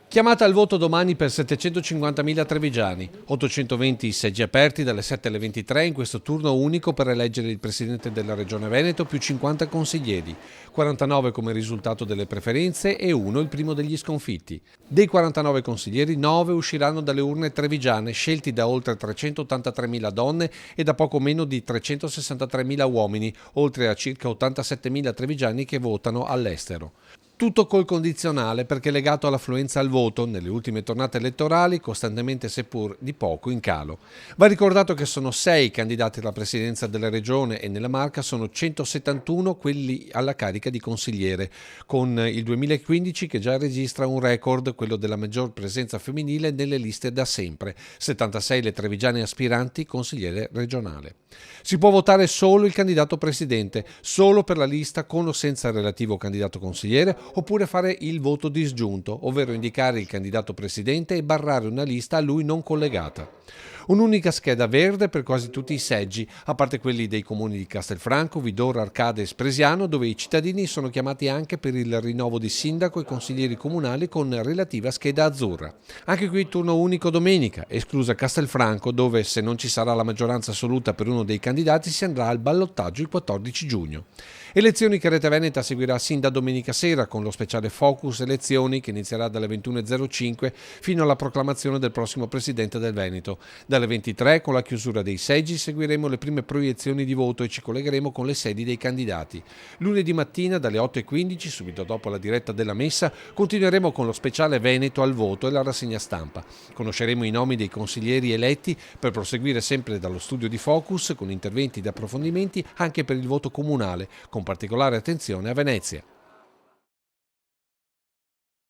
Chiamata al voto domani per 750.000 trevigiani, 820 seggi aperti dalle 7 alle 23 in questo turno unico per eleggere il Presidente della Regione Veneto più 50 consiglieri, 49 come risultato delle preferenze e 1 il primo degli sconfitti. Dei 49 consiglieri 9 usciranno dalle urne trevigiane scelti da oltre 383.000 donne e da poco meno di 363.000 uomini, oltre a circa 87.000 trevigiani che votano all'estero. Tutto col condizionale perché legato all'affluenza al voto nelle ultime tornate elettorali, costantemente seppur di poco in calo. Va ricordato che sono 6 candidati alla presidenza della regione e nella Marca sono 171 quelli alla carica di consigliere, con il 2015 che già registra un record, quello della maggior presenza femminile nelle liste da sempre, 76 le trevigiane aspiranti consigliere regionale. Si può votare solo il candidato presidente, solo per la lista con o senza il relativo candidato consigliere, oppure fare il voto disgiunto, ovvero indicare il candidato presidente e barrare una lista a lui non collegata. Un'unica scheda verde per quasi tutti i seggi, a parte quelli dei comuni di Castelfranco, Vidoro, Arcade e Spresiano, dove i cittadini sono chiamati anche per il rinnovo di sindaco e consiglieri comunali con relativa scheda azzurra. Anche qui turno unico domenica, esclusa Castelfranco, dove se non ci sarà la maggioranza assoluta per uno dei candidati si andrà al ballottaggio il 14 giugno. Elezioni che Rete Veneta seguirà sin da domenica sera con lo speciale Focus Elezioni che inizierà dalle 21.05 fino alla proclamazione del prossimo presidente del Veneto. Dalle 23 con la chiusura dei seggi seguiremo le prime proiezioni di voto e ci collegheremo con le sedi dei candidati. Lunedì mattina dalle 8.15, subito dopo la diretta della messa, continueremo con lo speciale Veneto al voto e la rassegna stampa. Conosceremo i nomi dei consiglieri eletti per proseguire sempre dallo studio di Focus con interventi ed approfondimenti anche per il voto comunale, con particolare attenzione a Venezia.